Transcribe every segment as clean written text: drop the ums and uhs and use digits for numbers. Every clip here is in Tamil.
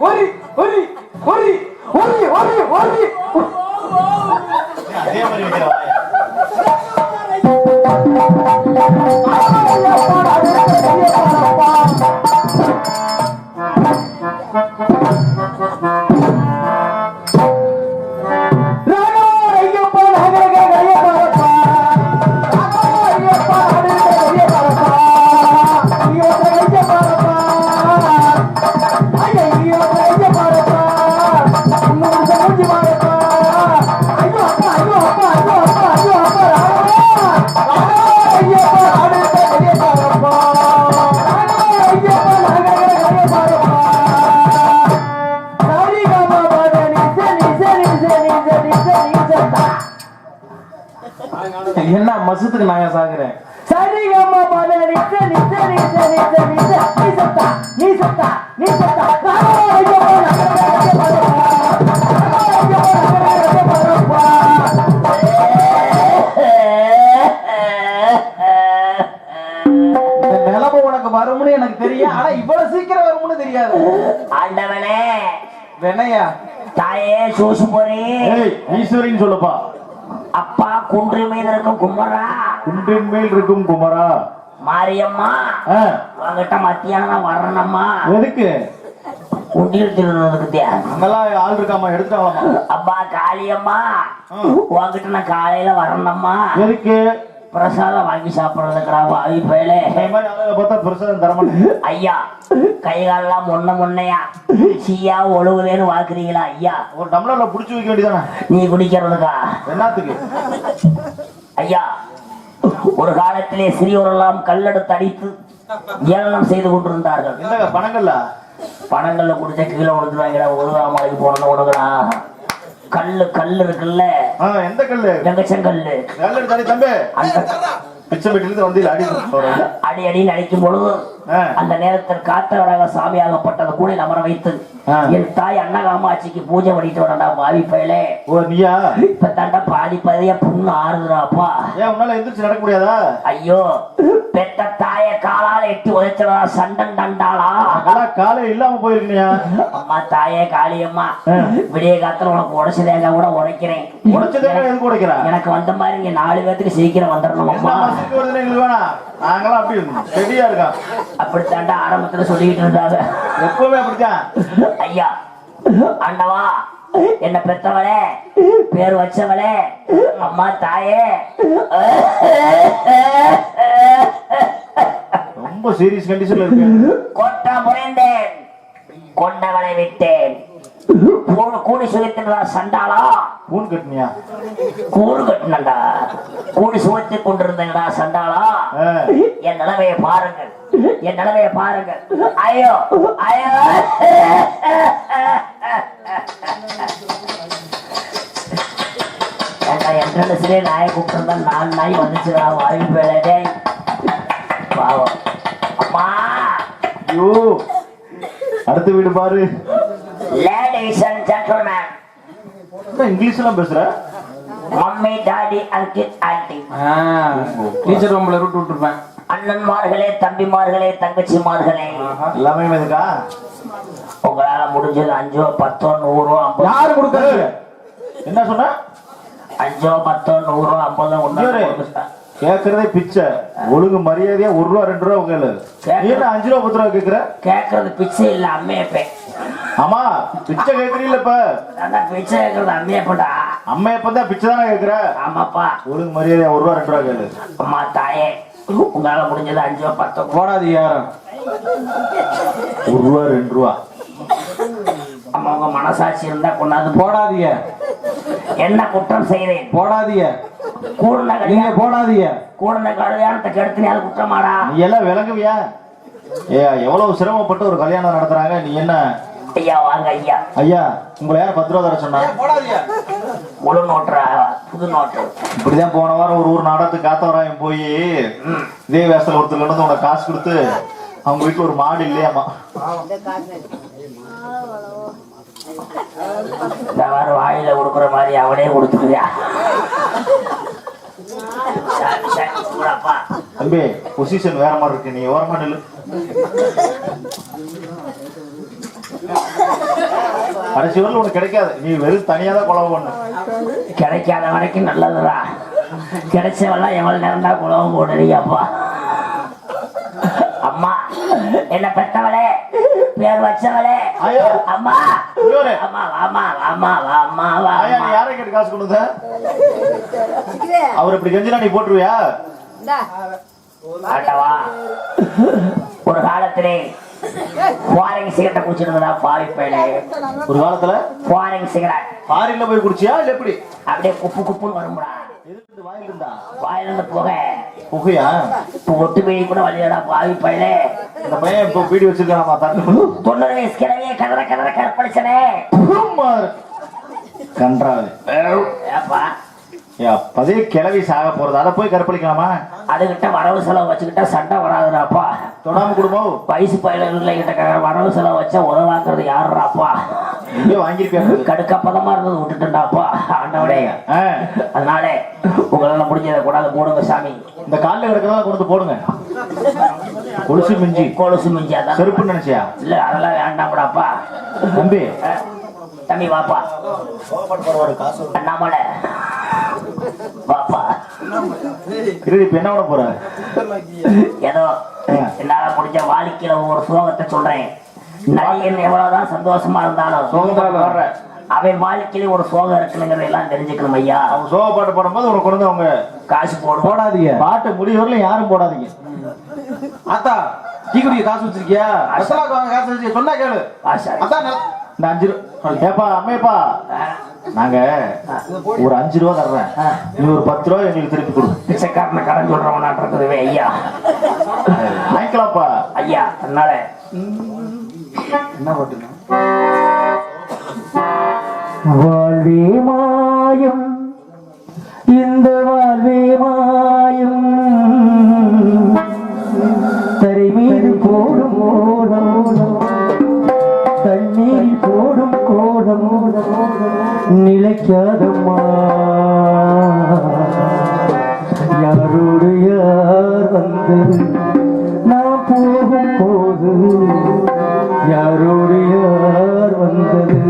Worry worry worry worry worry worry அதே மாதிரி வைக்கிறா என்ன மசத்துக்கு நாங்க சாகுறேன் நிலவு உனக்கு வரும்னு எனக்கு தெரியும். ஆனா இவ்வளவு சீக்கிரம் வரும்னு தெரியாது. ஆண்டவனே வெனையா தாயே சூசு போறே ஈஸ்வரின்னு சொல்லப்பா. அப்பா குன்றின் மீது இருக்கும் குமரா, குன்றின் மேல் இருக்கும் குமரா. மாரியம்மா உங்ககிட்ட மத்தியானம் வரணும்மா. எதுக்கு? குண்டில் திருடுறதுக்கு. அங்கெல்லாம் ஆள் இருக்காமா, எடுத்துட்டாங்களாமா. அப்பா காளியம்மா உங்ககிட்ட நான் காலையில வரணும்மா. எதுக்கு? பிரசாதம் வாங்கி சாப்பிடுறதுக்குடா வாவி பயலே. பார்த்தா பிரசாதம் தரமாட்டேன். ஐயா கை காலெல்லாம் முன்னையா சீயா ஒழுகுதேன்னு வாக்குறீங்களா ஐயா? ஒரு டம்ளர்ல புடிச்சு வைக்க வேண்டியதானே. நீ குடிக்கிறதுக்கா? என்னத்துக்கு? ஐயா ஒரு காலத்திலே சிறியோரெல்லாம் கல்லெடுத்து அடித்து ஏளனம் செய்து கொண்டிருந்தார்கள். என்னங்க பணங்கள்ல? பணங்கள்ல குடிச்ச கீழே உடுத்துவாங்கடா. ஒழுகாமலைக்கு போறத உடுக்கடா. கல்லு இருக்குல்ல. எந்த கல்லு? வெங்கச்சங்கல்லு. கல்லு தனி தம்பி. அந்த பிச்சை வீட்டிலிருந்து வந்து அடி அடின்னு அடிக்கும் பொழுது அந்த நேரத்தில் காத்தவராக சாமியாகப்பட்டதை கூட அமர வைத்து என் தாய் அன்னகாமாட்சிக்கு பூஜை பண்ணிட்டு வரடா வாவி பயலே. ஓ நீயா? இப்ப தாண்டா பாதி பதியா புண்ணு ஆறுதுடாப்பா. ஏன் உன்னால எந்திரிச்சு நடக்க முடியாதா? ஐயோ பெத்த தாய காலால எட்டி உதைச்சடா சண்டன் தண்டாளா. காலை இல்லாம போயிருக்கியா? அம்மா தாயே காளியம்மா விடிய காத்துல உனக்கு உடைச்ச தேங்காய் கூட உடைக்கிறேன். உடைச்ச தேங்காய் எதுக்கு உடைக்கிறா? எனக்கு வந்த மாதிரி இங்க 4 பேத்துக்கு சீக்கிரம் வந்துடணும் அம்மா. நாங்களாம் அப்படி ரெடியா இருக்கோம். அப்படித்தாண்டா ஆரம்பத்துல சொல்லிக்கிட்டு இருந்தாங்க. எப்பவுமே அப்படித்தான். ஐயா ஆண்டவா என்ன பெத்தவளே பேர் வச்சவளே அம்மா தாயே. ரொம்ப சீரியஸ் கண்டிஷன்ல இருக்கு. கொட்ட முறைந்தேன் கொண்டவளை விட்டேன். கூடி சுகத்தின்றா சண்டாளா. கூடு கட்டினியா? கூடு கட்டினடா. கூடி சுகத்தை கொண்டிருந்தா சண்டாளா. என் நிலைமையை பாருங்கள், என் நிலைமையை பாருங்கள். ஐயோ ஐயோ என் சிறிய நாயை கூப்பிட்டு 4 நாய் வந்துச்சுடா வாயு வேலை. பாவம் அம்மா. ஐயோ அடுத்த வீடு பாரு. Ladies and gentlemen, இங்கிலீஷ்லாம் பேசுற? Mummy daddy uncle aunty. Teacher ரூம்ல ரூட் விட்டுருப்பேன். அண்ணன்மார்களே தம்பிமார்களே தங்கச்சிமார்களே எல்லாமே இருக்கா? உங்களால முடிஞ்சது 5 10 100 50. யாரு கொடுக்கறது? என்ன சொன்ன? 5 10 100 50 ஒண்ணு கேக்குறதே பிச்சை. ஒழுங்கு மரியாதையா 1 ரூபா 2 ரூபா உங்க 5 ரூபா 10 ரூபா கேக்குற? கேக்குறது பிச்சை இல்ல அம்மையப்பே. ஆமா பிச்சை கேக்குறீல்ல? இப்ப பிச்சை கேக்குறது அம்மையப்படா. அம்மையப்பதான் பிச்சை தானே கேக்குற? ஆமாப்பா. ஒழுங்கு மரியாதையா 1 ரூபா 2 ரூபா கேளு. அம்மா தாயே உங்களால முடிஞ்சது 5 10 போடாது யாரும். 1 ரூபா 2 ரூபா. அம்மா உங்க மனசாட்சி இருந்தா கொண்டாந்து போடாதீங்க. என்ன குற்றம் செய்தேன்? போடாதீங்க. கூடுன நீங்க போடாதீங்க. கூடுன கல்யாணத்தை கெடுத்து குற்றமாடா. நீ எல்லாம் விளங்குவியா? எவ்வளவு சிரமப்பட்டு ஒரு கல்யாணம் நடத்துறாங்க. நீ என்ன? ஐயா வாங்க ஐயா. ஐயா உங்களை யார் 10 ரூபா தர சொன்னா? முழு நோட்டுறா புது நோட்டு. இப்படிதான் போன வாரம் ஒரு ஊர் நாடகத்துக்கு காத்தவராயம் போய் இதே வேசல ஒருத்தர் இருந்து உனக்கு காசு கொடுத்து அவங்க வீட்டுல ஒரு மாடு இல்லையாமா. வாயில கொடுக்குற மாதிரி அவனே கொடுத்துக்கிறியா? தம்பி பொசிஷன் வேற மாதிரி இருக்கு. நீ ஓரமா நில்லு. கடைசி வரல உனக்கு கிடைக்காது. நீ வெறும் தனியா தான் குழம்பு பண்ணு. கிடைக்காத வரைக்கும் நல்லதுடா. கிடைச்சவெல்லாம் எவ்வளவு நேரம் தான் குழம்பு போடுறீங்கப்பா. அம்மா என்ன பெத்தவளே, பேர் வச்சவளே, ஐயா. அம்மா இன்னொரு. அம்மா வாமா வாமா வாமா ஆயா, நீ வாமா. யாரை கேட்டு காசு கொடுத்த? அவர் இப்படி கெஞ்சினா நீ போட்டுருவியா? ஆண்டவா, ஒரு காலத்திலே ஃபாரின் சிகரெட்டை குடிச்சிருந்தா பாவி பையலே. ஒரு காலத்துல ஃபாரின் சிகரெட் ஃபாரின்ல போய் குடிச்சியா இல்ல எப்படி? அப்படியே குப்பு குப்புன்னு வரும்டா. எதுக்கு வாயில இருந்தா? வாயிலிருந்து புகை. புகையா? இப்போ ஒட்டு மீறி கூட வழியடா பாவி பையலே. இந்த பையன் இப்போ பீடி வச்சிருக்கானாமா தட்டு. 90 வயசு கிழவியே கதற கதற கற்பழிச்சனே. கன்றாவே. ஏப்பா அப்பதே கிளவி சாக போறது, அதை போய் கற்பழிக்கலாமா? அதுகிட்ட வரவு செலவு வச்சுக்கிட்டா சண்டை வராதுடாப்பா. தொடாம குடும்பம் வயசு பயில கிட்ட வரவு செலவு வச்சா உதவாக்குறது யாருடாப்பா? இங்கே வாங்கிருப்பியா? கடுக்கப்பதமா இருந்தது விட்டுட்டுண்டாப்பா ஆண்டவனே. அதனால உங்களால முடிஞ்சதை கூடாது போடுங்க சாமி. இந்த காலில் கிடக்கிறதா கொண்டு போடுங்க. கொலுசு மிஞ்சி கொலுசு மிஞ்சி அதான் செருப்பு நினைச்சியா? இல்ல அதெல்லாம் வேண்டாம்டாப்பா. தம்பி தம்பி வாப்பா. அண்ணாமலை வாப்பா. இப்ப என்ன பண்ண போற? ஏதோ என்னால முடிஞ்ச வாழ்க்கையில ஒரு சோகத்தை சொல்றேன். நடிகன் எவ்வளவுதான் சந்தோஷமா இருந்தாலும் சோகப்பாடு அவன் வாழ்க்கையில ஒரு சோகம் இருக்குங்கிறத எல்லாம் தெரிஞ்சுக்கணும் ஐயா. அவங்க சோக பாட்டு போடும்போது உனக்கு கொண்டு அவங்க காசு போடாதீங்க. பாட்டு முடியவரையிலும் யாரும் போடாதீங்க. அத்தா டீ குடிக்க காசு வச்சிருக்கியா? அசலாக்கு வாங்க காசு வச்சு சொன்னா கேளு. அதான் இந்த 5 ரூபா ஏப்பா அம்மையப்பா, நாங்க ஒரு 5 ரூபா தர்றேன், நீ ஒரு 10 ரூபா எங்களுக்கு திருப்பி கொடு. பிச்சைக்காரனை கடன் சொல்றவன் இருக்குதுவே ஐயா. வாங்கிக்கலாம்ப்பா ஐயா. அதனால என்ன பாட்டுங்க? வாழ்வே மாயம் இந்த வாழ்வே மாயம் தரை மீது போடும் ஓடம் தண்ணீர் போடும் கோடம் நிலைக்காதம்மா. யாரோடு யார் வந்தது நான் போகும் போது, யாரோடு யார் வந்தது.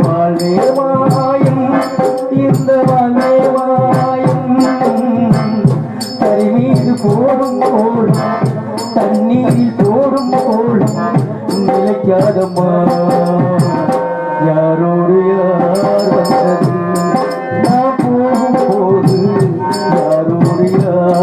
வாழ்வே மாயம் இந்த வாழ்வே மாயம் தரை மீது போடும் கோடம் தண்ணீரில் போடும் கோடம் நிலைக்காதம்மா. யாரோடு யார் வந்தது நான் போகும் போது, யாரோடு யார்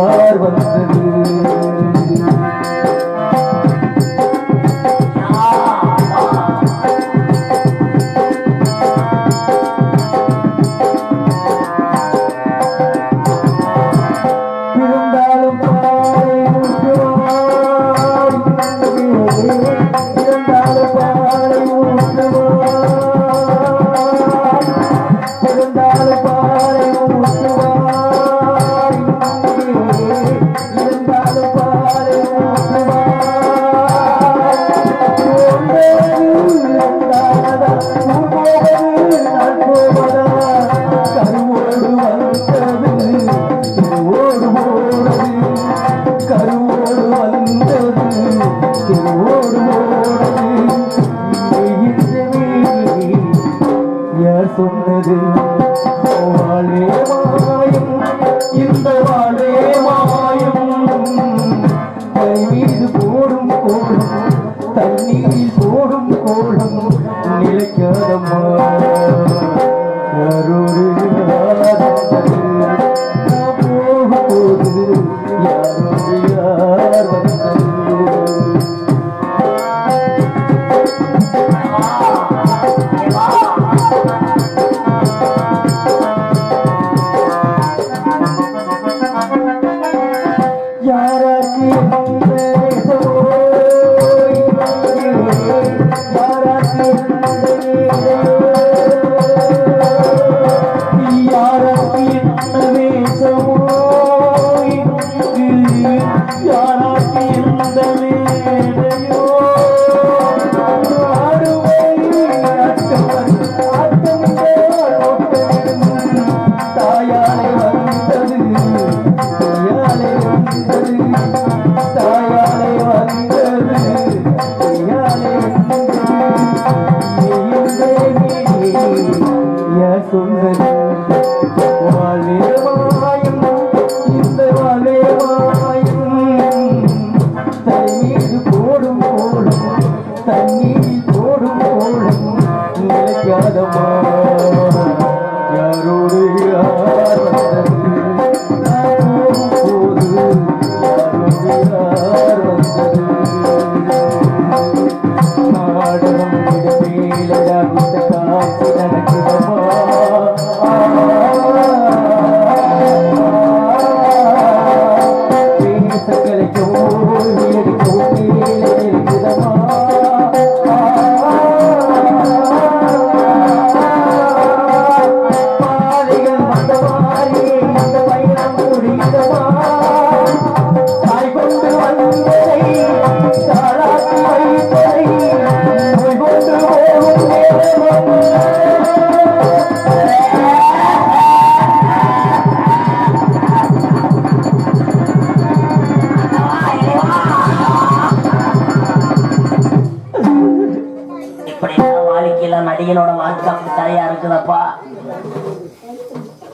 நடிகனோட வாழ்க்கை சரியா இருக்குதப்பா.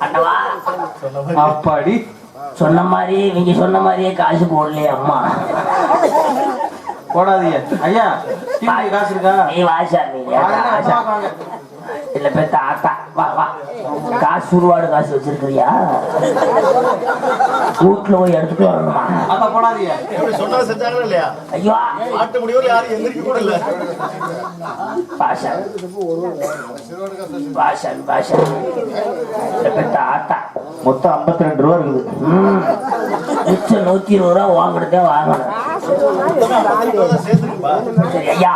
அண்ணவா அப்பாடி சொன்ன மாதிரி நீங்க சொன்ன மாதிரியே காசு போடலையே அம்மா. போடாதீங்க ஐயா. காசு இருக்கா? நீ வாசா நீங்க இல்ல பெத்த ஆத்தா வா வா. காசு சுருவாடு காசு வச்சிருக்கிறியா? வீட்டுல போய் எடுத்துட்டு வரணுமா? அத போடாதீங்க. எப்படி சொன்னா செஞ்சாங்களா இல்லையா? ஐயோ ஆட்ட முடியல, யாரும் எந்திரிக்க கூட இல்ல. பாஷா பாஷா பாஷா பெத்த ஆத்தா மொத்தம் 52 ரூபா இருக்குது. மிச்சம் 120 ரூபா வாங்கிட்டே வாங்கணும். சரி ஐயா,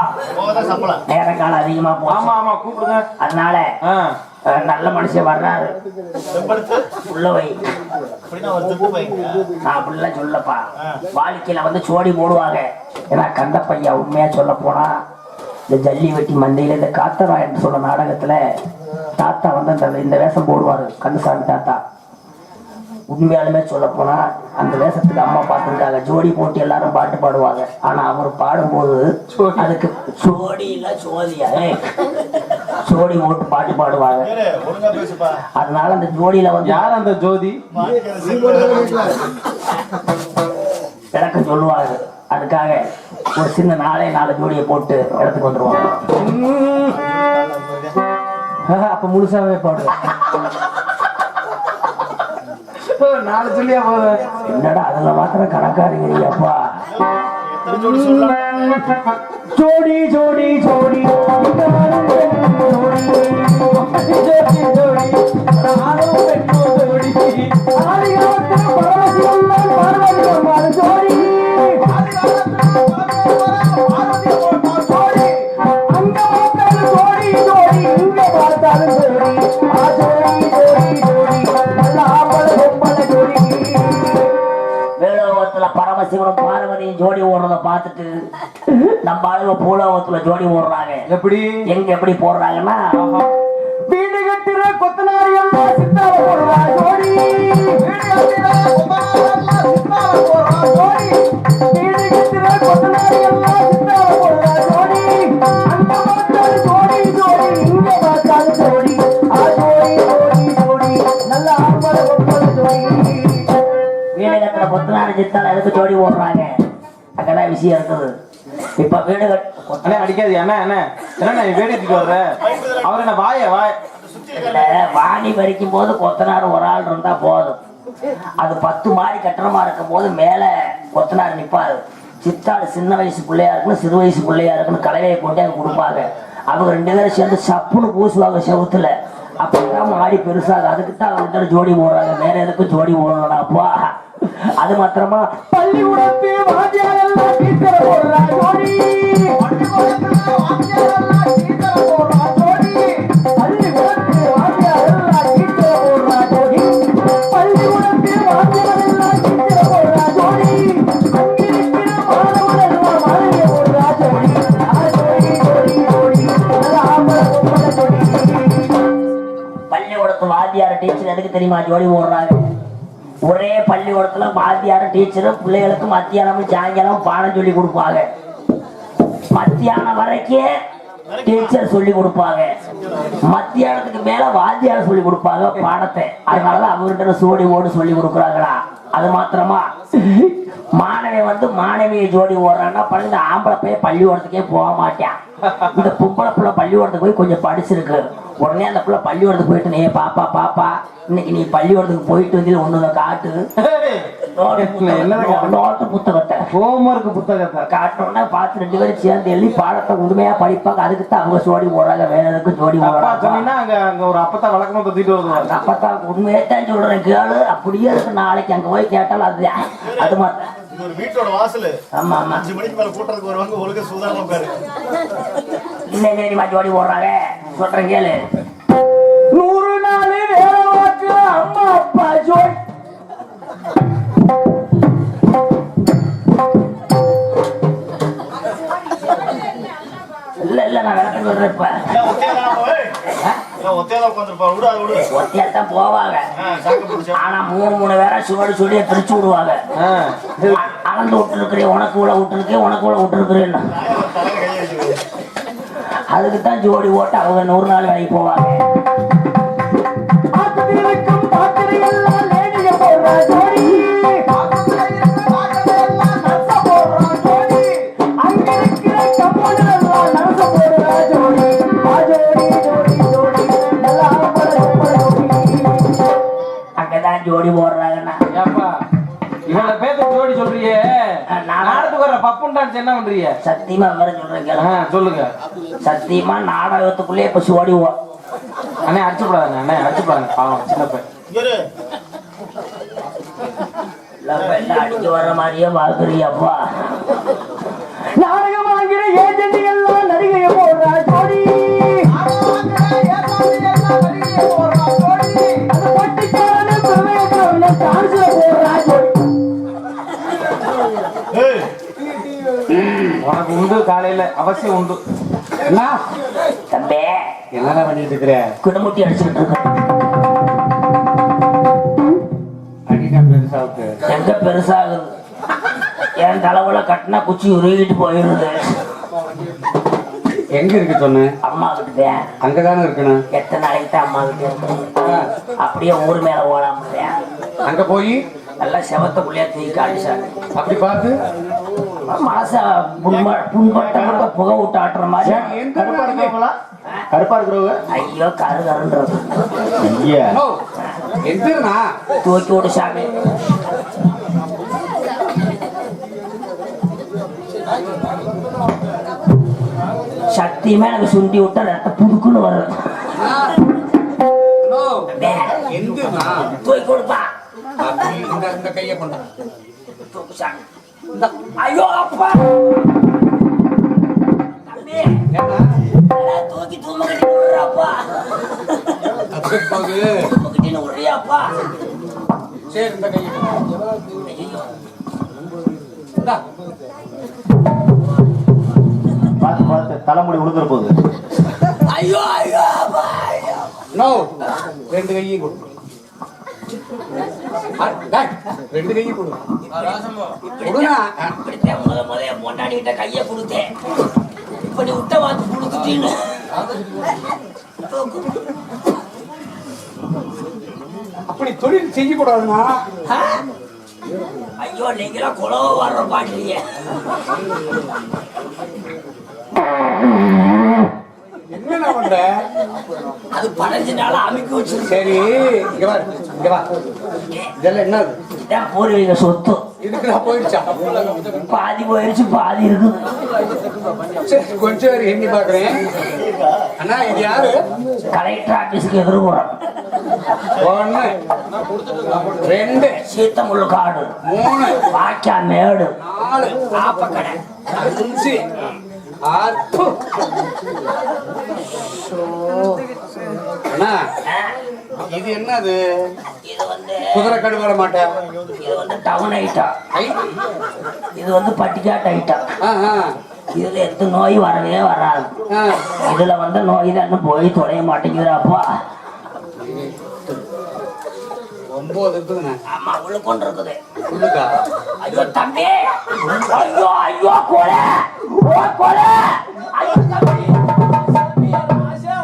நேரம் காலம் அதிகமா போச்சு. ஆமா கூப்பிடுங்க. அதனால நல்ல மனுஷன் வர்றாரு உள்ள வை அப்படிலாம் சொல்லப்பா. வாழ்க்கையில வந்து சோடி போடுவாங்க. ஏன்னா கண்ட பையா உண்மையா சொல்ல போனா இந்த ஜல்லி வெட்டி மந்தையில இந்த காத்தராயன் சொல்ற நாடகத்துல தாத்தா வந்து இந்த வேஷம் போடுவாரு. கந்தசாமி தாத்தா உண்மையாலுமே சொல்ல போனா அந்த வேஷத்துக்கு அம்மா பார்த்துருக்காங்க. ஜோடி போட்டு எல்லாரும் பாட்டு பாடுவாங்க. ஆனா அவர் பாடும்போது அதுக்கு ஜோடி இல்ல சோதியா ஜோடி போட்டு பாட்டு பாடுவாங்க. அதனால அந்த ஜோடியில வந்து யார் அந்த ஜோதி எனக்கு சொல்லுவாங்க. அதுக்காக ஒரு சின்ன 4 ஜோடியை போட்டு இடத்துக்கு வந்துருவாங்க. அப்ப முழுசாவே பாடுவேன். 4 சொல்லியா போதும். என்னடா அதுல மாத்திரம் கணக்காரிங்கப்பா. ஜோடி ஜோடி ஜோடி பரமசிவனும் பார்வதியும் ஜோடி ஓடுறத பார்த்துட்டு நம்ம ஆளுங்க பூலோகத்துல ஜோடி ஓடுறாங்க. எப்படி எங்க எப்படி போடுறாங்கன்னா வீடு கட்டுற கொத்தனாரி எல்லாம் சித்தால போடுறா ஜோடி. வீடு கட்டுற கொத்தனாரி எல்லாம் சித்தால போடுறா ஜோடி. அங்க பார்த்தாலும் ஜோடி ஜோடி, இங்க பார்த்தாலும் ஜோடி. ஜோடி ஜோடி ஜோடி நல்ல ஆம்பளை பொம்பளை ஜோடி. வீடு கட்டுற கொத்தனாரி சித்தால எதுக்கு ஜோடி ஓடுறாங்க? அங்கதான் விஷயம் இருக்குது. இப்ப வீடு அடிக்காது. என்ன வேடிக்கைக்கு வர்ற? அவர் என்ன வாய வாணி பறிக்கும் போது கொத்தனார் ஒரு ஆள் இருந்தா போதும். அது 10 மாடி கட்டணமா இருக்கும் போது மேல கொத்தனார் நிப்பாரு. சித்தாடு சின்ன வயசு பிள்ளையா இருக்குன்னு சிறு வயசு பிள்ளையா இருக்குன்னு கலவையை கொண்டு அங்க கொடுப்பாங்க. அவங்க 2 பேரும் சேர்ந்து சப்புன்னு பூசுவாங்க செவுத்துல. அப்பதான் மாடி பெருசாக. அதுக்குத்தான் அவங்க ஜோடி போடுறாங்க. வேற எதுக்கும் ஜோடி போடணும்டா அப்பா. அது மாத்திரமா பள்ளிக்கூடத்து வாத்தியாரெல்லாம் டீச்சர் போடுறா ஜோடி. பள்ளிக்கூடத்து வாத்தியாரெல்லாம் டீச்சர் போடுறா ஜோடி. பள்ளிக்கூடத்து வாத்தியாரெல்லாம் டீச்சர் போடுறா ஜோடி. பள்ளிக்கூடத்து வாத்தியாரெல்லாம் டீச்சர் போடுறா ஜோடி. அங்கிருக்கிற மாணவரெல்லாம் மாணவிய போடுறா ஜோடி. ஜோடி ஜோடி ஜோடி நல்ல ஆம்பளை பொம்பளை ஜோடி. பள்ளிக்கூடத்து வாத்தியார் டீச்சர் எதுக்கு தெரியுமா ஜோடி போடுறாங்க? ஒரே பள்ளிக்கூடத்துல வாத்தியாரும் டீச்சரும் பிள்ளைகளுக்கு மத்தியானமும் சாயங்காலம் பாடம் சொல்லி கொடுப்பாங்க. மத்தியானம் வரைக்கும் டீச்சர் சொல்லி கொடுப்பாங்க. மத்தியானத்துக்கு மேல வாத்தியார் சொல்லி கொடுப்பாங்க பாடத்தை. அதனாலதான் அவர்கிட்ட சோடி ஓடு சொல்லி கொடுக்குறாங்களா? அது மாத்திரமா மாணவி வந்து மாணவியை ஜோடி ஓடுறான்னா பள்ளி ஆம்பளை போய் பள்ளிக்கூடத்துக்கே போக மாட்டான். இந்த பொம்பளை புள்ள பள்ளிக்கூடத்துக்கு போய் கொஞ்சம் படிச்சிருக்கு. உடனே அந்த புள்ள பள்ளிக்கூடத்துக்கு போயிட்டு நீ பாப்பா பாப்பா இன்னைக்கு நீ பள்ளிக்கூடத்துக்கு போயிட்டு வந்து ஒண்ணு காட்டு நோட்டு புத்தகத்தை ஹோம்ஒர்க் புத்தகத்தை காட்டோன்னா பார்த்து 2 பேரும் சேர்ந்து எழுதி பாடத்தை உண்மையா படிப்பாங்க. அதுக்குத்தான் அவங்க ஜோடி போடுறாங்க, வேற எதுக்கும் ஜோடி போடுறாங்க. சொன்னீங்கன்னா அங்க ஒரு அப்பத்தான் வழக்கமா தூக்கிட்டு வருவாங்க. அப்பத்தான் உண்மையே தான் சொல்றேன் கேளு. அப்படியே இருக்கு. நாளைக்கு அங்க போய் கேட்டாலும் அது மாதிரி ஒரு வீட்டோட வாசல். ஆமா ஆமா 5 மணிக்கு மேல கூட்டத்துக்கு வருவாங்க. ஒழுங்கா சுதாரணமா பாரு. இன்னும் ஜோடி போடுறாங்க. சொல்றேன் கேளு. 100 நாள் வேலை பார்த்து அம்மா அப்பா ஜோடி இல்ல நான் விளக்கம் சொல்றேன். இப்ப ஒத்தியாத்தான் போவாங்க. ஆனா 3 பேரா சுவடிய பிரிச்சு விடுவாங்க. அளந்து விட்டு இருக்கிறேன், உனக்கு உள்ள விட்டு இருக்கேன், உனக்கு உள்ள விட்டு இருக்கிறேன். அதுக்குத்தான் ஜோடி ஓட்டு அவங்க 100 நாள் வேலைக்கு போவாங்க. அங்கதான் ஜோடி போடுறாங்கண்ணா. இவங்க பேத்த ஜோடி சொல்றியே, நாடகத்துக்கு வர பப்புண்டான்னு என்ன பண்றீங்க? சத்தியமா வேற சொல்றேன் சொல்லுங்க. சத்தியமா நாடகத்துக்குள்ளே இப்ப ஓடிவோம். அண்ணே அடிச்சுப்படாதுங்க, அண்ணே அடிச்சுப்படாதுங்க, பாவம் சின்ன பையன். அடிக்க வர்ற மாதிரியே பாக்குறியப்பா. நாடகம் வாங்குற ஏஜென்ட் எல்லாம் நடிகைய போடுறா ஜோடி. உனக்கு உண்டு, காலையில அவசியம் உண்டு. தம்பே என்ன பண்ணிட்டு இருக்கிற? குடும்பத்தி அடிச்சுட்டு இருக்க. எங்க பெருசாகுது? என் தலைவுல கட்டினா குச்சி உருகிட்டு போயிருது. எங்க இருக்கு சொன்ன? அம்மா கிட்ட. அங்கதானே இருக்கணும். எத்தனை நாளைக்கு தான் அம்மா கிட்ட இருக்கு? அப்படியே ஊர் மேல ஓடாம அங்க போய் நல்லா செவத்துக்குள்ளேயே தூக்கி காடிச்சாங்க. அப்படி பார்த்து மனச புண்பட்ட புகை விட்டு ஆட்டுற மாதிரி. கருப்பா இருக்கிறவங்க ஐயோ கரு கருன்றது தூக்கி விடு சாமி. சத்தியமா எனக்கு சுண்டி விட்டா ரத்த புதுக்குன்னு வரும். தூக்கி கொடுப்பா. கைய கொண்டா ஐயோ அப்பா தூக்கி தூமகட்டி விடுறாப்பா. தூமகட்டின்னு விடுறியாப்பா. சரி இந்த கைய பார்த்து பார்த்து தலைமுடி உழுதுற போகுது. ஐயோ ஐயோ நோ 2 கையை கொடு. 2 கையை கொடு. முதல்ல பொண்டாடிக்கிட்ட கைய கொடுத்தேன். இப்ப நீ விட்ட வாத்து கொடுத்துட்டீன்னு. அப்படி தொழில் செய்யக்கூடாதுன்னா ஐயோ நீங்களா குளவ வர்ற பாட்டீங்க. என்ன பண்ற? அது 15 நாள் அமைக்க வச்சு. சரி இங்க வா, இங்க வா. இதெல்லாம் என்னது? இதான் பூர்வீக சொத்து. இதுக்குதான் போயிடுச்சா? பாதி போயிடுச்சு, பாதி இருக்குது. சரி கொஞ்சம் எண்ணி பாக்குறேன். அண்ணா இது யாரு? கலெக்டர் ஆபீஸுக்கு எதிர்புறம். 1 2 சீத்தமுள் காடு, 3 வாக்கியா மேடு, 4 ஆப்பக்கடை, 5 6. அண்ணா இது என்னது? இது வந்து குதிரை கடு வர மாட்டேன். இது வந்து டவுன் ஐட்டம். இது வந்து பட்டிக்காட்டு ஐட்டம். இதுல எந்த நோய் வரவே வராது. இதுல வந்து நோய் தான் போய் தொலைய மாட்டேங்குதுப்பா. 9 இருக்குதுண்ணா. ஆமா உள்ள கொண்டு இருக்குது. உள்ளுக்கா? ஐயோ தம்பி, ஐயோ ஐயோ கொலை, ஓ கொலை, ஐயோ தம்பி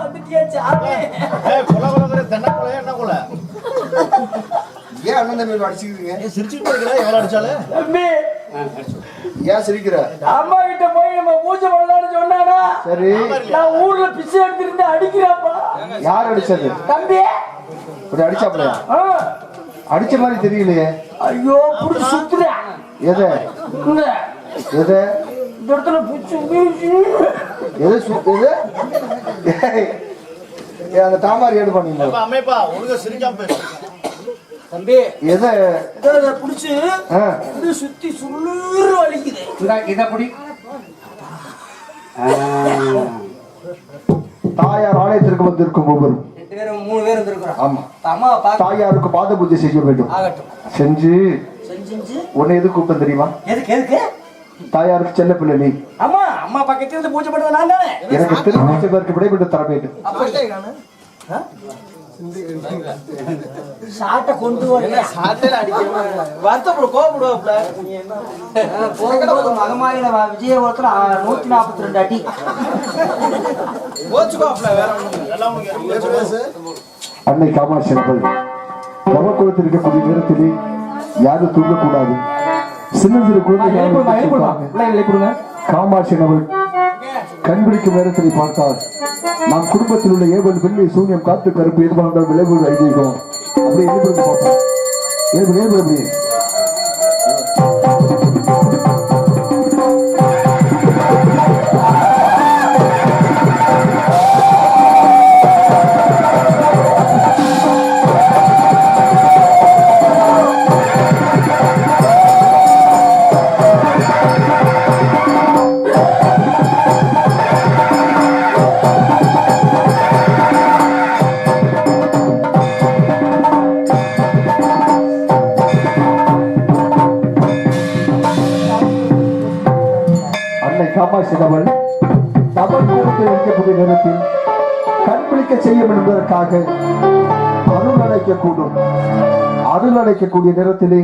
வந்துட்டியே சாமி. தென்னை கொலை என்ன கொலை? ஏன் அண்ணன் தம்பி அடிச்சுக்கிறீங்க? சிரிச்சுட்டு இருக்கிற எவ்வளவு அடிச்சாலே தம்பி ஏன் சிரிக்கிற? அம்மா கிட்ட போய் நம்ம பூஜை பண்ணலாம்னு சொன்னானா சரி நான் ஊர்ல பிச்சை எடுத்துட்டு அடிக்கிறாப்பா. யார் அடிச்சது? தம்பி இப்படி அடிச்சாப்லையா? ஆ. அடிச்ச மாதிரி தெரியலையே. ஐயோ புடிச்சு சுத்துறேன். எதை இந்த எதை இந்த இடத்துல பிச்சு வீசி எது ஏய், அந்த தாமாரி ஏடு பண்ணீங்க அம்மைப்பா ஒழுங்கா சிரிக்காம பேசு. தம்பி எதை இதை புடிச்சு இது சுத்தி சுள்ளூர் வலிக்குது. இதை புடி. தாயார் ஆலயத்திற்கு வந்திருக்கும் ஒவ்வொரு 3 பேர் இருந்திருக்கிறோம். ஆமா அம்மா தாயாருக்கு பாத பூஜை செய்ய வேண்டும். ஆகட்டும். செஞ்சு செஞ்சு உன்னை எது கூப்பிட்டு தெரியுமா? எதுக்கு தாயாருக்கு செல்ல பிள்ளை நீ. அம்மா அம்மா பக்கத்துல இருந்து பூஜை பண்ணுவேன் நான் தானே. எனக்கு திருமண பேருக்கு விடைபெற்று தர வேண்டும். சாட்டை கொண்டு வரல. சாட்டையில அடிக்காம வருத்தப்படும் கோபப்படுவாப்ல. நீ என்ன போகும்போது மகமாயில விஜய ஒருத்தர் 142 அடி போச்சுக்கோப்ல. வேற அன்னை காமாட்சி நபர் நவக்குளத்தில் இருக்கக்கூடிய நேரத்திலே யாரும் தூங்கக்கூடாது. சின்ன சிறு குழந்தைகள் காமாட்சி நபர் கண்பிடிக்கும் நேரத்தில் பார்த்தால் நாம் குடும்பத்தில் உள்ள ஏவல் வெள்ளி சூன்யம் காத்து கருப்பு எதிர்பார்ந்தால் விளைவு ஐதீகம் அப்படி எழுதி பார்ப்போம். அப்படி காமாட்சியவள் தவறுக்கு வைக்கக்கூடிய நேரத்தில் கண்பிடிக்க செய்யும் என்பதற்காக அருள் அழைக்கக்கூடும். அருள் அழைக்கக்கூடிய நேரத்திலே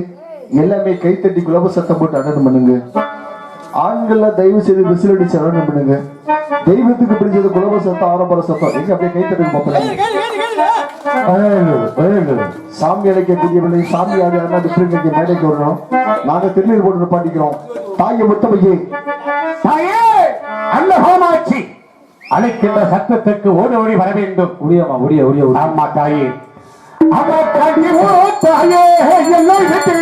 எல்லாமே கைத்தட்டி குலப சத்தம் போட்டு அடனம் பண்ணுங்க. ஆண்கள்ல தயவு செய்து விசிலடி சரணம் பண்ணுங்க. தெய்வத்துக்கு பிடிச்சது குலப சத்தம் ஆரம்பர சத்தம். எங்க அப்படியே கைத்தட்டி பார்ப்பேன். சாமி அழைக்கக்கூடியவர்களை சாமியாக மேடைக்கு வரணும். நாங்க திருநீர் போட்டு பாட்டிக்கிறோம். தாயை முத்தமையே தாயே அல்ல காமாட்சி அழைக்கின்ற சத்தத்துக்கு ஓடி ஓடி வர வேண்டும். உரியமா உரிய ஆமா தாயே. அம்மா தாயே தாயே எல்லாம் விட்டு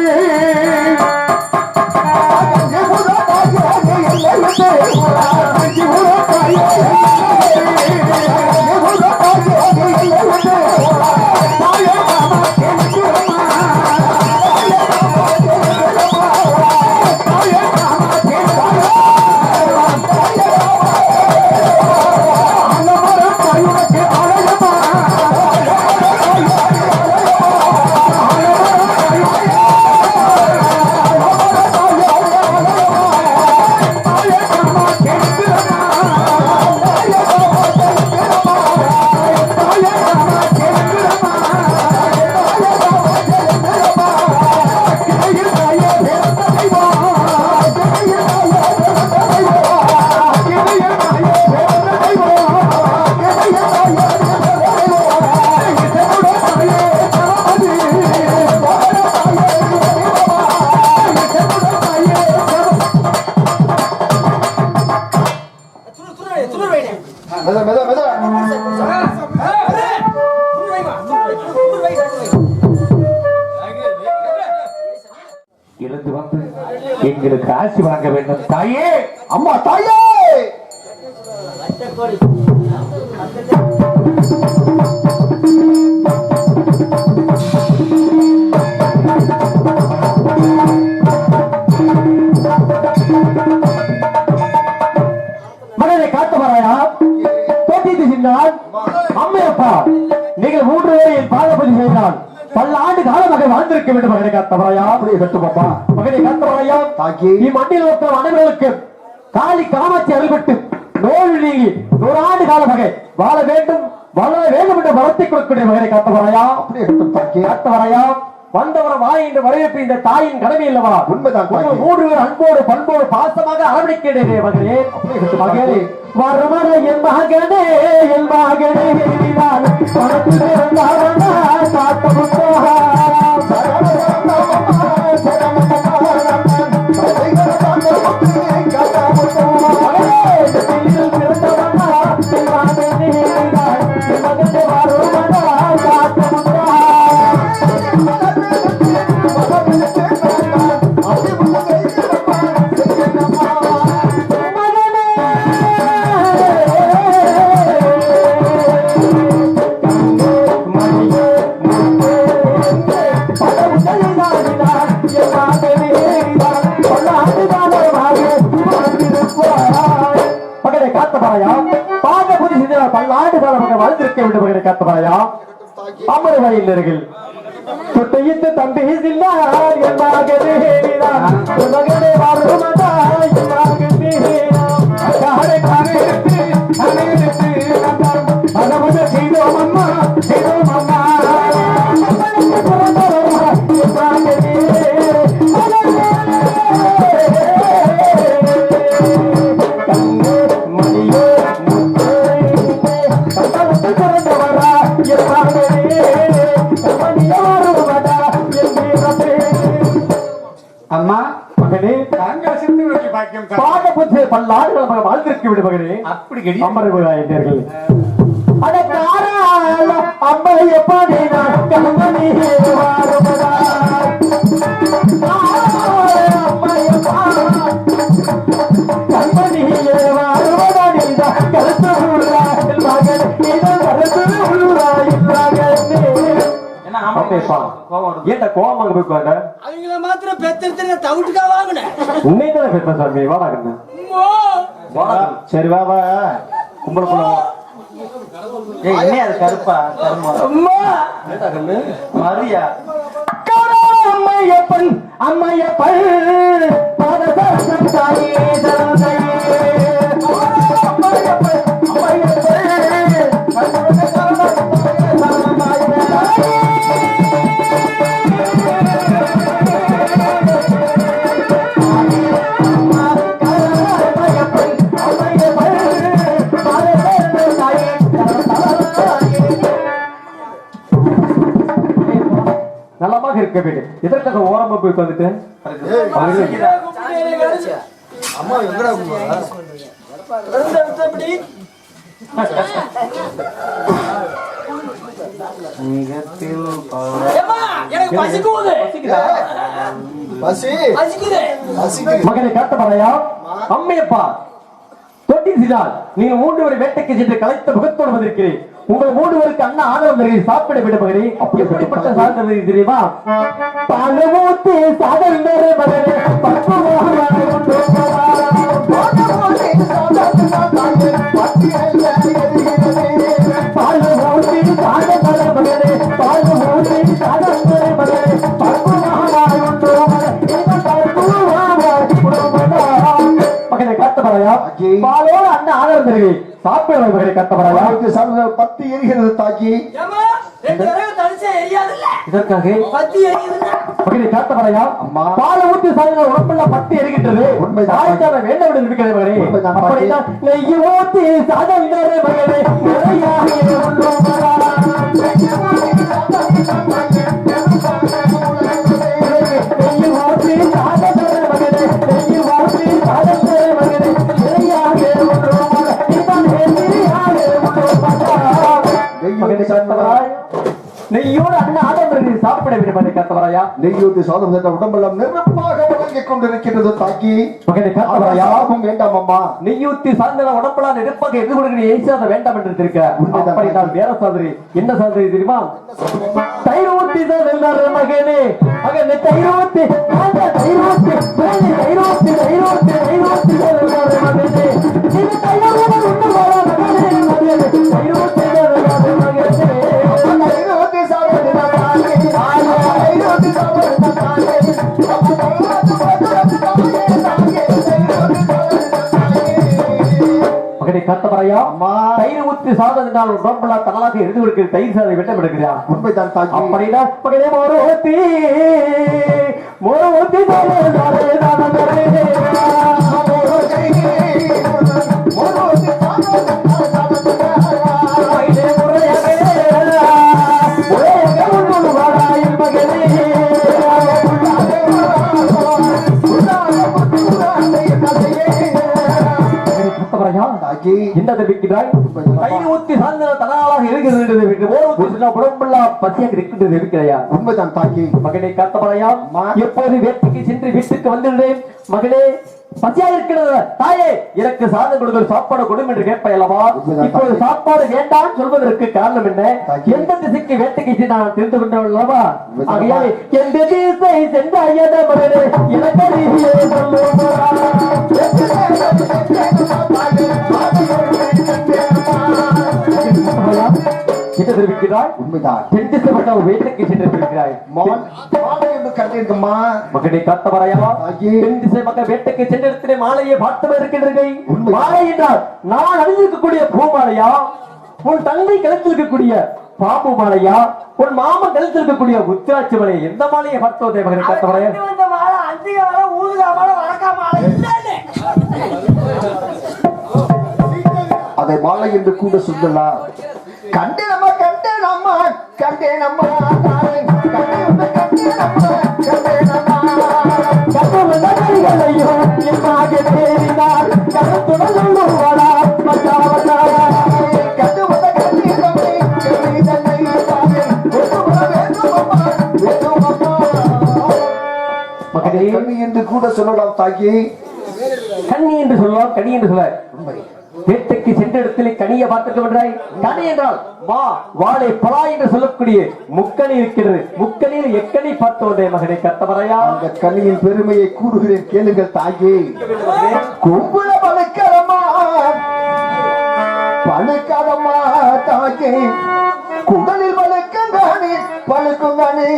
எழுந்து வந்து எங்களுக்கு ஆசி வழங்க வேண்டும் தாயே. அம்மா தாயே மகனை காத்து வராயா போட்டிட்டு சென்றால் அம்மையப்பா நீங்கள் 3 பேரை என் பாதபதி செய்தால் பல ஆண்டு காலமாக வாழ்ந்திருக்க வேண்டும். மகனை காத்தவராயா அப்படியே கட்டு பாப்பா. மகனை காத்தவராயா தாக்கி இம்மண்ணில் ஒருத்த அனைவர்களுக்கு காளி காமாட்சி அருள்பட்டு நோய் நீங்கி 100 ஆண்டு காலமாக வாழ வேண்டும் வளர வேண்டும் என்று வளர்த்தி கொடுக்கக்கூடிய மகனை காத்தவராயா அப்படியே கட்டு தாக்கி காத்தவராயா வந்தவரை வாய் என்று வரவேற்பு இந்த தாயின் கடமை இல்லவா? உண்மைதான். 3 பேர் அன்போடு பண்போடு பாசமாக அரவணைக்கிறேன் மகளே. மகளே வரமர என் மகனே என் மகனே காத்த வயலர்கள் தொட்டையிட்டு தம்பி சில்லார் என் மகனே நீதான் என் மகனே வாழுமடா என் மகனே காரை காரை எடுத்து அதமுத செய்தோம் அம்மா அம்மனுக்கு பிறந்தவரா என் மகனே கண்ணே மணியே முத்தே கண்ணனுக்கு பிறந்தவரா என் மகனே அம்மா மகனே தாங்கள் சிந்து நோக்கி பாக்கியம் பாத புத்திர பல்லாண்டுகள் மகன் வாழ்ந்திருக்க விடு மகனே அப்படி கடி அமர்வுகள் அட காரால அம்மா எப்படி நான் கண்மணி வாருமடா கண்மணி வாருமடா நீதா கருத்து உள்ளா மகன் நீதா கருத்து உள்ளா மகனே ஏன்டா கோவமாக போய் பாருங்க அவங்கள மாத்திரம் பெத்திருத்த தவிட்டுக்கா வாங்கினேன் உன்னை தானே பெற்ற சாமி வாடா கண்ணு சரி வா வா கும்பலுக்குள்ள என்ன அது கருப்பா கருமா மரியா அம்மையப்பன் அம்மையப்பன் பாதசாசம் தாயே சரணம் தாயே அம்மையப்பன் நலமாக இருக்க வேண்டும் எதற்காக ஓரமா போய் வந்துட்டு அம்மா எங்கடா மகனை காத்தமலையா அம்மையப்பா தொட்டில் சிதால் நீங்கள் 3 வரை வேட்டைக்கு சென்று கலைத்த முகத்தோடு வந்திருக்கிறேன் உங்கள் 3 பேருக்கு அண்ணா ஆதரவு நிறைய சாப்பிட விட மகனே எப்படிப்பட்ட சாதனை தெரியுமா பாலமூர்த்தி சாதனை மகனே பாலமூர்த்தி சாதனை மகனே பாலமூர்த்தி சாதனை மகனே மகனை காத்தமலையா பாலோடு அண்ணா ஆதரவு நிறைய சாப்பிட மகனை காத்தமலையா பத்து எரிகிறது தாக்கி இதற்காக மகனை காத்தமலையா பால ஊற்றி சாதனை உடம்பெல்லாம் பத்து எரிகின்றது தாய்க்கான வேண்டவிட இருக்கிறது மகனே அப்படித்தான் நெய்யை ஊற்றி சாதனை மகனே நெய்யோடு அண்ணா ஆதரவு சாப்பிட வேண்டும் காத்தவராயா நெய்யூத்தி சாதம் சென்ற உடம்பெல்லாம் நெருப்பாக வழங்கிக் கொண்டிருக்கிறது தாக்கி மகனை காத்தவராயா வேண்டாம் அம்மா நெய்யூத்தி சார்ந்த உடம்பெல்லாம் நெருப்பாக எது கொடுக்க ஏசாத வேண்டாம் என்று இருக்க அப்படி நான் வேற சாதனை என்ன சாதனை தெரியுமா தயிர் ஊத்தி தான் மகனே மகனே தயிர் ஊத்தி தயிர் ஊத்தி தயிர் ஊத்தி தயிர் ஊத்தி தயிர் ஊத்தி மகனே இது தயிர் ஊத்தி மகனே தயிர் ஊத்தி மகனை காத்தவரையா தயிர் ஊற்றி சாதத்தினால் உடம்புல தகலாக இருந்து கொடுக்கிற தயிர் சாதனை வெட்டம் எடுக்கிறார் உண்மைதான் தாக்கி அப்படின்னா மகனே மோர ஊத்தி என்ன தெரிவிக்கிறாய் தயிர் ஊத்தி சார்ந்த தகலாக இருக்கிறது உடம்புலாம் பசியாக இருக்கின்றது இருக்கிறையா உண்மைதான் தாக்கி மகனை காத்தவரையா எப்போது வேட்டைக்கு சென்று வீட்டுக்கு வந்துள்ளேன் மகளே பசியா இருக்கிறது தாயே எனக்கு சாதம் கொடுங்கள் சாப்பாடு கொடும் என்று கேட்பயல்லவா இப்போது சாப்பாடு வேண்டாம் சொல்வதற்கு காரணம் என்ன எந்த திசைக்கு வேட்டைக்கு சென்று நான் தெரிந்து கொண்டவன் அல்லவா ஆகையாலே எந்த திசை சென்ற மகளே எனக்கு தெரிவிக்கிறாய் உண்மைதான். தென் திசை பக்கம் வேட்டைக்கு சென்றிருக்கிறாய் மாலை என்று கண்டேன்மா. மகனை காத்தவரையா தென் திசை பக்கம் வேட்டைக்கு சென்றிருக்கிற மாலையை பார்த்து இருக்கின்றீர்கள். மாலை என்றால் நான் அணிந்திருக்கக்கூடிய பூமாலையா, உன் தந்தை கழுத்தில் இருக்கக்கூடிய பாம்பு மாலையா, உன் மாமன் கழுத்தில் இருக்கக்கூடிய உத்திராட்சி மாலையா, எந்த மாலையை பார்த்தோதே மகனை காத்தவரையா? அதை மாலை என்று கூட சொல்லலாம். கண்டேனம்மா கண்டேனம்மா கண்டேனம்மா கண்ணி என்று கூட சொல்லலாம் தாக்கி. கண்ணி என்று சொல்லலாம், கனி என்று சொல்ல வேட்டைக்கு சென்ற இடத்திலே கனியை பார்த்திருக்கின்றாய். கனி என்றால் வா வாழை பலா என்று சொல்லக்கூடிய முக்கணி இருக்கிறது. முக்கணியில் எக்கணி பார்த்தோடைய மகனை கத்தவரையா? அந்த கனியின் பெருமையை கூறுகிறேன், கேளுங்கள் தாயே. கும்புல பழுக்கரமா பழுக்கரமா தாயே, குடலில் பழுக்குங்கானே பழுக்குங்கானே.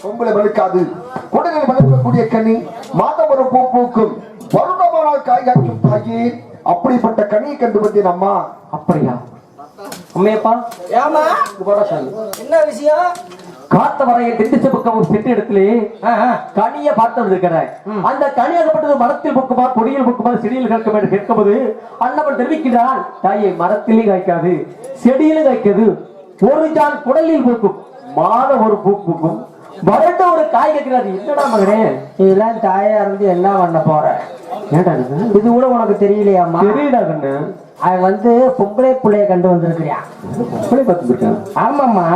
பொம்பளை வழுக்காது, குடலில் வளர்க்கக்கூடிய கனி மாதம் ஒரு பூ பூக்கும், வருடமானால் காய் காய்க்கும் தாயே. அப்படிப்பட்ட கனியை கண்டு வந்தேன் அம்மா. அப்படியா உண்மையப்பா? ஏமா என்ன விஷயம்? காத்தவரையை தென்திசை பக்கம் சென்ற இடத்திலே கனியை பார்த்து இருக்கிறாய். அந்த கனியாகப்பட்டது மரத்தில் புக்குமா, கொடியில் புக்குமா, செடியில் கேட்கும் என்று கேட்கும்போது அண்ணவன் தெரிவிக்கிறான், தாயே மரத்திலே காய்க்காது, செடியிலும் காய்க்காது, ஒரு ஜான் குடலில் பூக்கும், மாதம் ஒரு பூ பூக்கும், வறண்ட ஒரு காய் கேட்கிறாரு. என்னடா மகனே இதெல்லாம் தாயா இருந்து என்ன பண்ண போற? ஏண்டா இது கூட உனக்கு தெரியலையாமா? தெரியடா கண்ணு. அவன் பொம்பளை பிள்ளைய கண்டு வந்திருக்கிறியா? பிள்ளை பார்த்துருக்கேன். ஆமாம்மா.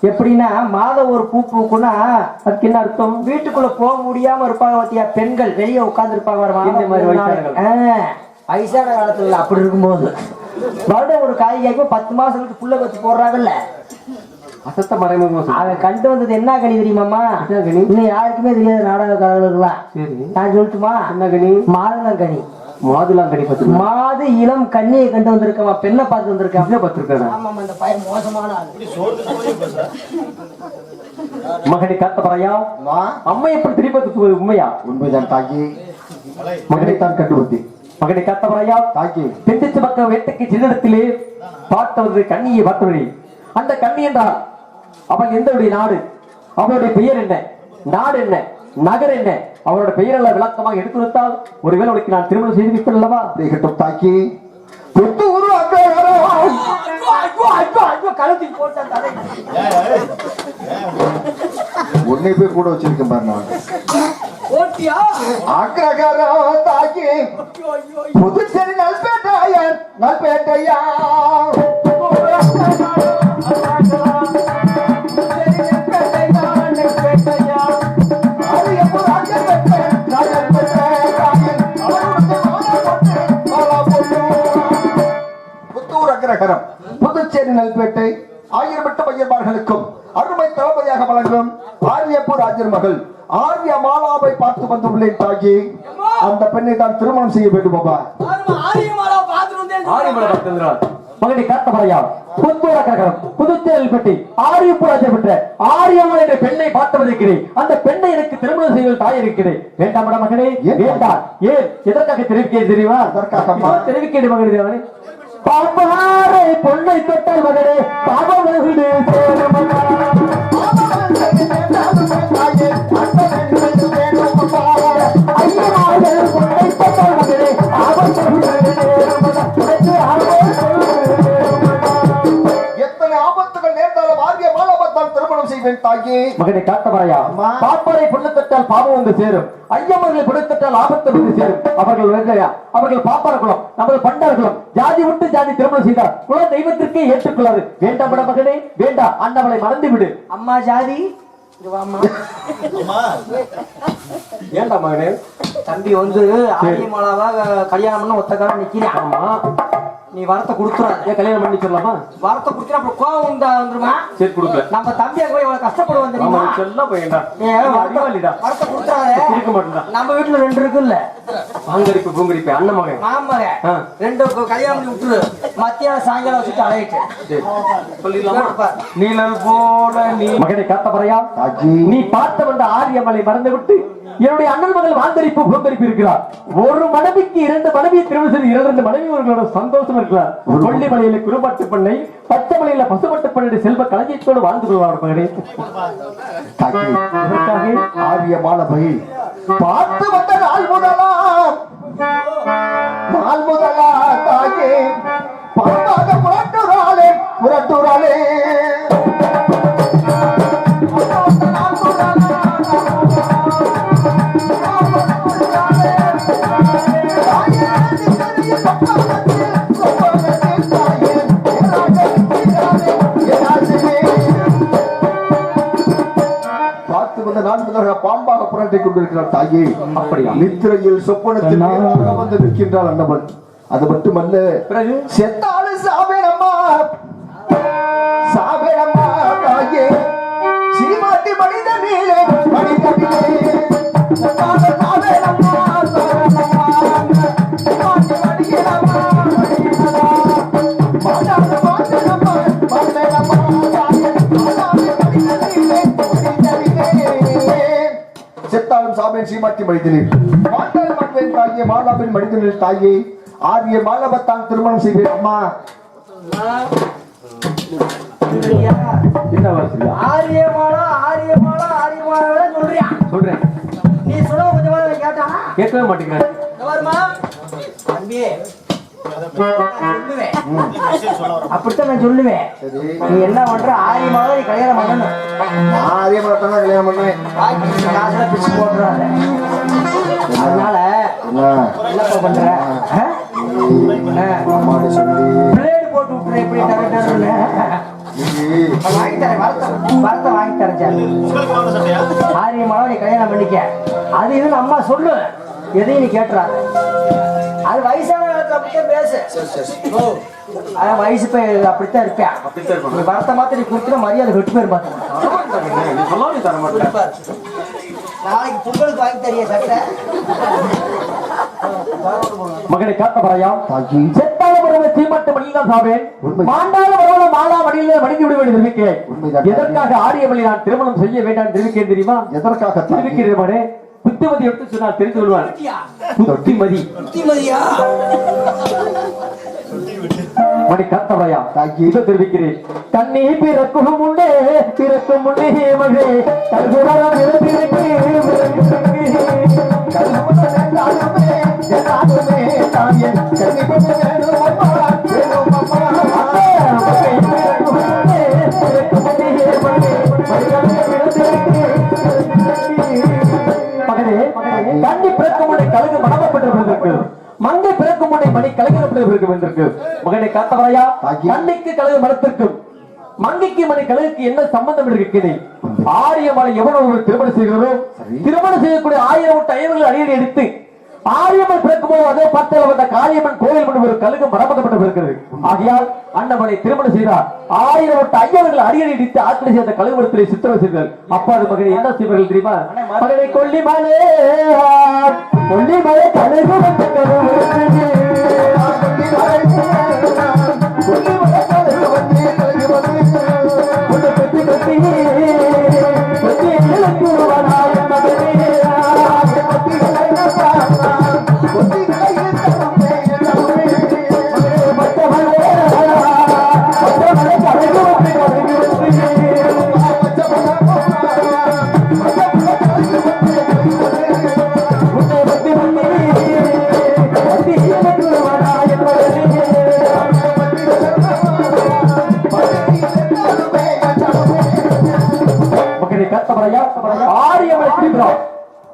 எப்படின்னா மாதம் ஒரு பூ பூக்குன்னா அதுக்கு என்ன அர்த்தம்? வீட்டுக்குள்ள போக முடியாம இருப்பாங்க பாத்தியா பெண்கள், வெளியே உட்கார்ந்து இருப்பாங்க. இந்த மாதிரி வயசான காலத்துல அப்படி இருக்கும்போது வருடம் ஒரு காய் காய்க்கும் 10 மாசத்துக்கு புள்ள வச்சு போடுறாங்கல்ல. அசத்த மறைமுகம். அவன் கண்டு வந்தது என்ன கனி தெரியுமாமா? இன்னும் யாருக்குமே தெரியாது நாடக கலைஞர்கள்லாம். நான் சொல்லட்டுமா? என்ன கனி? மாதுளம் கனி. மாதுளம் கனி பார்த்து மாது இளம் கண்ணியை கண்டு வந்திருக்கமா, பெண்ணை பார்த்து வந்திருக்கேன். பார்த்திருக்கேன். ஆமாம், அந்த பையன் மோசமான ஆளு. மகனை காத்தவரையா? அம்மா எப்படி திருப்பி உண்மையா? உண்மைதான் தாக்கி. மகனைத்தான் கண்டு வந்தேன். மகனை காத்தவரையா? தாக்கி தென்திசை பக்கம் வேட்டைக்கு சின்னத்திலே பார்த்தவது கண்ணியை பார்த்தவழி. அந்த கண்ணி என்றால் அவன் எந்தவுடைய நாடு, அவனுடைய பெயர் என்ன, நாடு என்ன, நகர் என்ன, அவருடைய பெயரெல்லாம் விளக்கமாக எடுத்து வைத்தால் ஒருவேளை உனக்கு நான் திருமணம் செய்து வைப்பேன் அல்லவா? தாக்கி உன்னை போய் கூட வச்சிருக்கேன் பாரு. நான் தாக்கி புதுச்சேரி நல்பேட்டையா நல்பேட்டையா புதுச்சேரி நல்பேட்டை ஆயிரப்பட்ட பையன்மார்களுக்கும் அருமை தளபதியாக வழங்கும் ஆரியப்பூர் ராஜர் மகள் ஆரிய மாலாவை பார்த்து வந்துள்ளேன் தாகி. அந்த பெண்ணை தான் திருமணம் செய்ய வேண்டும் பாபா. மகனை காத்தவரையா? புதுச்சேரியில் பெட்டி ஆரியப்பூர் ராஜர் பெற்ற ஆரியம்மாள் என்ற பெண்ணை பார்த்து வந்திருக்கிறேன். அந்த பெண்ணை எனக்கு திருமணம் செய்வது தாய் இருக்கிறேன். வேண்டாம் மகனே வேண்டாம். ஏன் எதற்காக தெரிவிக்க தெரியுமா? தெரிவிக்க மகனே. பாப்பாரை பொண்ணை தொட்டால் மகனே பாபம் எத்தனை ஆபத்துகள் நேர்ந்தாலும் ஆரிய மாலாவத்தால் திருமணம் செய்வேன் தாகி. மகனை காத்தவரையா? பாப்பாரை பொண்ணு தொட்டால் பாபம் வந்து சேரும், ஐயமர்களை பொண்ணு ஆபத்து வந்து சேரும். அவர்கள் பாப்பார குலம், நமது பண்டார குலம். ஜாதி விட்டு ஜாதி திருமணம் செய்தார் குல தெய்வத்திற்கே ஏற்றுக்கொள்ளாது. வேண்டாம் மகனே வேண்டாம், அண்ணவளை மறந்து விடு. அம்மா ஜாதி ஏண்டா மகனே? தம்பி ஆரியமாலாவா கல்யாணம் பண்ண ஒத்த காலம் நிக்கிறேன். ஆமா நீ வரத்தை கொடுத்துறாத. ஏன் கல்யாணம் பண்ணி சொல்லலாமா? வரத்தை கொடுத்தா அப்புறம் கோவம் வந்துருமா? சரி கொடுக்கல. நம்ம தம்பியா போய் இவ்வளவு கஷ்டப்படுவோம் ஆமா தெரியுமா? சொல்ல போயிடா. வரத்தை கொடுத்துறாத. இருக்க மாட்டேன்டா. நம்ம வீட்டுல 2 இருக்குல்ல, பாங்கரிப்பு பூங்கரிப்பு அண்ணன் மகன் மாமகன் 2 கல்யாணம் பண்ணி விட்டுரு. மத்தியானம் சாயங்காலம் வச்சுட்டு அலையிட்டு சொல்லிடலாமா? நீழல் போல நீ மகனை காத்தவரையா, நீ பார்த்த வந்த ஆரியமலை மறந்து விட்டு என்னுடைய அண்ணன் மகள் வாந்தரிப்பு பூந்தரிப்பு இருக்கிறார். ஒரு மனைவிக்கு 2 மனைவியை திருமணம் செய்து 2 மனைவியர்களோட சந்தோஷம் இருக்கிறார். கொல்லிமலையில குருபாட்டு பண்ணை, பச்சைமலையில பசுபட்டு பண்ணை செல்வ களஞ்சியத்தோடு வாழ்ந்து கொள்வார் மகனே. ஆரிய மாணவை பார்த்து வந்த நாள் முதலா தாயே பார்க்காத புரட்டுறாளே பாம்பாக புரட்டை கொண்டிருக்கிறார் தாயே. அப்படியா? நித்திரையில் சொப்பனத்தில் வந்து நிற்கின்றாள் அண்ணவன். அது மட்டுமல்ல, செத்தாலும் சாவேனம்மா தாயே. சீமாட்டி மனித நீலே செத்தாலும் சாவேன் சீமாட்டி மனிதனில் தாயே. மாலாவின் மனிதனில் தாயே. ஆரிய மாலவத்தான் திருமணம் செய்வேன் அம்மா. என்ன வாசியா? ஆரியமாலா சொல்றியா? சொல்றேன். நீ சொல்ல கொஞ்சம் கேட்டா கேட்கவே மாட்டேங்கிறாரு. தம்பி அப்படித்தான் நான் சொல்லுவேன். நீ என்ன பண்ற? ஆரியமாலா நீ கல்யாணம் பண்ணணும். ஆரியமாலத்தான் கல்யாணம் பண்ணுவேன். காசுல பிச்சு போட்டுறாங்க. அதனால என்னப்பா பண்ற? பிளேடு போட்டு விட்டுற. எப்படி வாங்கி தரேன், வரத்தை வாங்கி தரேன். ஆரியமாலா நீ கல்யாணம் பண்ணிக்க. அது இதுன்னு அம்மா சொல்லு, எதையும் நீ கேட்டுறாங்க. அது வயசான காலத்துல அப்படியே பேசு. அதான் வயசு போய் அப்படித்தான் இருப்பேன். வரத்தை மாத்திர நீ கொடுத்துட்டு மரியாதை கெட்டு போயிரு. நாளைக்கு பொங்கலுக்கு வாங்கி தரிய சட்டை. மகனை காத்தவரையா, செத்தால வருவ சீமட்ட மணியில் சாவேன், மாண்டால வருவ மாலா மணியில் மணிந்து விடுவேன் தெரிவிக்கிறேன். எதற்காக ஆரியமலை நான் திருமணம் செய்ய வேண்டாம் தெரிவிக்கிறேன் தெரியுமா? எதற்காக தெரிவிக்கிறேன் மகனே? புத்திமதி எடுத்து சொன்னால் தெரிந்து கொள்வார். புத்திமதி மணி காத்தவரையா இதை தெரிவிக்கிறேன். கண்ணி பிறக்கும் முன்னே மகே கண்ணி பிறக்கும் முன்னே கழுகு மணமப்பட்டிருப்பதற்கு, மங்கை பிறக்கும் முன்னே மணி கலைஞர் மகனை காத்தவரையா, கண்ணிக்கு கழுகு மனத்திற்கும் மங்கைக்கு மணி கழுகுக்கு என்ன சம்பந்தம் இருக்கிறது? ஆரியமலை எவனோடு திருமணம் செய்கிறதோ திருமணம் செய்யக்கூடிய 1000 ஐவர்கள் அடியடி எடுத்து ஆரியம்மன் பிறக்கும் போது அதே பத்தில் வந்த காளியம்மன் கோவில் மணி ஒரு கழுகு மரபக்கப்பட்டிருக்கிறது. ஆகையால் அண்ணமனை திருமணம் செய்தார். 1000 ஐயவர்கள் அடியடி இடித்து ஆக்கிரை செய்த கழுகுமரத்திலே சித்திரம் செய்தார். அப்பா அது மகனை என்ன செய்வார்கள் தெரியுமா? மகனை கொல்லிமலை கழுகு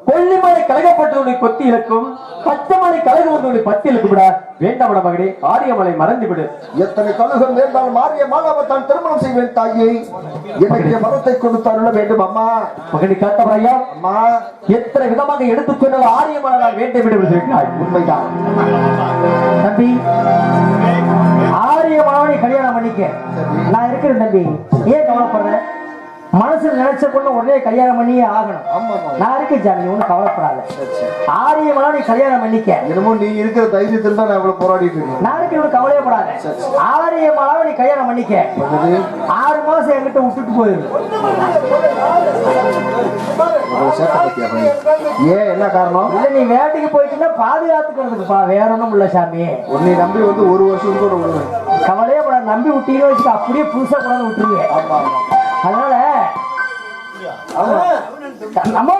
கொல்லிமலை கலகப்பட்டவனை கொத்தி இழக்கும், பச்சைமலை கலகுவதோடு பத்தி இழுக்குவிட வேண்டாம் மகனே. ஆரியமலை மறந்து விடு. எத்தனை கலகம் நேர்ந்தாலும் ஆரிய மாலாவத்தான் திருமணம் செய்வேன் தாயே. எனக்கு மரத்தை கொடுத்து அருள வேண்டும் அம்மா. மகனை காத்தவரையா, அம்மா எத்தனை விதமாக எடுத்து சொன்னால் ஆரியமலை நான் வேண்டும் என்று சொல்கிறாய். உண்மைதான் தம்பி. ஆரிய மனவனை கல்யாணம் பண்ணிக்க. நான் இருக்கிறேன் தம்பி, ஏன் கவலைப்படுறேன்? மனசுல நினைச்ச பொண்ணு உடனே கல்யாணம் பண்ணியே ஆகணும். நான் இருக்கேன் ஜானி, ஒன்னும் கவலைப்படாத. ஆரிய மனவனை கல்யாணம் பண்ணிக்க. என்னமோ நீ இருக்கிற தைரியத்தில் தான் நான் இவ்வளவு போராடிட்டு இருக்கேன். நான் இருக்கேன், கவலையப்படாத. ஆரிய மனவனை கல்யாணம் பண்ணிக்க. 6 மாசம் என்கிட்ட விட்டுட்டு போயிரு. ஏன், என்ன காரணம்? இல்ல நீ வேட்டைக்கு போயிட்டுன்னா பாதுகாத்துக்கிறதுக்குப்பா, வேற ஒண்ணும் இல்ல சாமி. உன்னை நம்பி வந்து 1 வருஷம் கூட விடுவேன். கவலையே பட, நம்பி விட்டீங்கன்னு வச்சுக்க அப்படியே புதுசா கொண்டாந்து விட்டுருவேன். அதனால நம்ம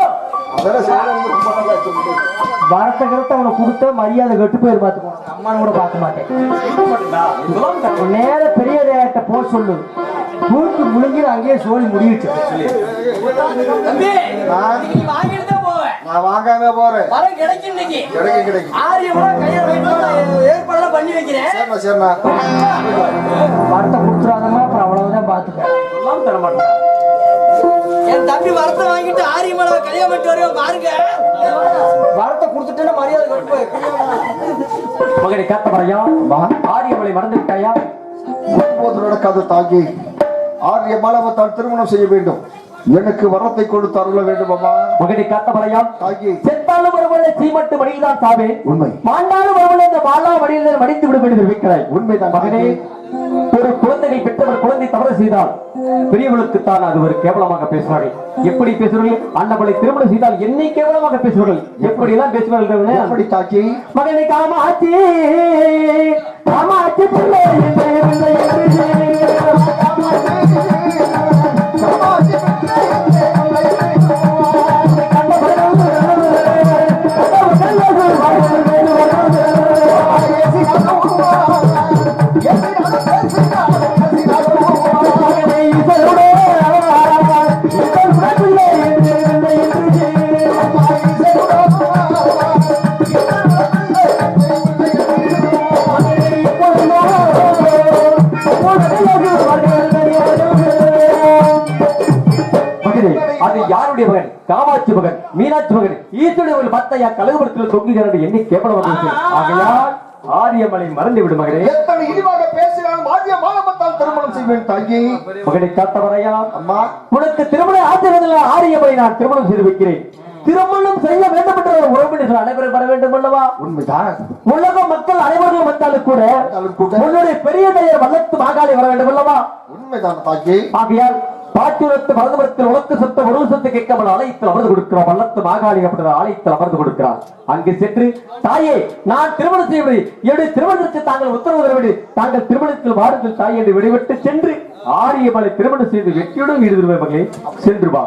வரத்த கருத்தை அவனை கொடுத்த மரியாதை கெட்டு போயிரு. பாத்துக்கோ, அம்மானு கூட பார்க்க மாட்டேன். நேர பெரிய தேட்ட போ சொல்லு, தூக்கி முழுங்கி அங்கேயே சோழி முடிவிட்டு. நான் வாங்காம போறேன். கிடைக்கும். சரிண்ணா. வரத்தை கொடுத்துறாதமா, அப்புறம் அவ்வளவுதான் பாத்துக்க. தர மாட்டேன். என் தம்பி வரத்தை வாங்கிட்டு ஆரியமலை கல்யாணம் பண்ணிட்டு வரையும் பாருங்க. வரத்தை கொடுத்துட்டேன்னா மரியாதை கட்டு போய் மகனை காத்தவரையா, ஆரியமலை மறந்து விட்டாயா? ஒருபோது நடக்காத தாங்கி ஆரிய மாலவத்தால் திருமணம் செய்ய வேண்டும். எனக்கு வரத்தை கொடுத்து அருள வேண்டும் அம்மா. மகனை காத்தவரையா, தாங்கி செத்தாலும் ஒருவரை சீமட்டு மடியில் தான் சாவே. உண்மை. மாண்டாலும் ஒருவரை இந்த மாலா மடியில் மடித்து விடும் என்று வைக்கிறாய். உண்மைதான் மகனே, ஒரு குழந்தையை பெற்றவர் குழந்தை தவறு செய்தால் பெரியவர்களுக்குத்தான் அது ஒரு கேவலமாக பேசுவார்கள். எப்படி பேசுவார்கள்? அண்ணவளை திருமணம் செய்தால் என்னை கேவலமாக பேசுவார்கள். எப்படி எல்லாம் பேசுவார்கள்? எப்படி தாக்கி? மகனை காமாட்சி காமாட்சி பிள்ளை அது யாருடைய மகன்? காமாட்சி மகன், மீனாட்சி மகன், ஈஸ்வருடைய பத்தையா கழுகுபுரத்தில் தொங்குகிறது என்னை கேவலமாக. ஆகையால் ஆரியமலை மறந்து விடும் மகனே. எத்தனை இழிவாக பேசினாலும் ஆரிய மாலவத்தால் திருமணம் செய்வேன் தாங்கி. மகனை காத்தவரையா, அம்மா உனக்கு திருமண ஆச்சரியத்தில் ஆரியமலை நான் திருமணம் செய்து வைக்கிறேன். திருமணம் செய்ய வேண்டும் என்ற உறவினர்கள் அனைவரும் வர வேண்டும் அல்லவா? உண்மைதான். உலக மக்கள் அனைவரும் வந்தாலும் கூட உன்னுடைய பெரிய பெயர் வல்லத்து மாகாளி வர வேண்டும் அல்லவா? உண்மைதான் தாக்கி. ஆகையால் பாட்டிரத்து மருதமரத்தில் உலக்கு சொத்த ஒரு சொத்து கேட்காமல் ஆலயத்தில் அமர்ந்து கொடுக்கிறார். வல்லத்து மாகாளி அப்படின்ற ஆலயத்தில் அமர்ந்து கொடுக்கிறார். அங்கு சென்று, தாயே, நான் திருமணம் செய்வது என்னுடைய திருமணத்திற்கு தாங்கள் உத்தரவு தர வேண்டும். தாங்கள் திருமணத்தில் வாருங்கள் தாய் என்று விடைபெற்று சென்று ஆரியமலை திருமணம் செய்து வெற்றியுடன் ஈடுபடுவேன். மகளே, சென்று வா.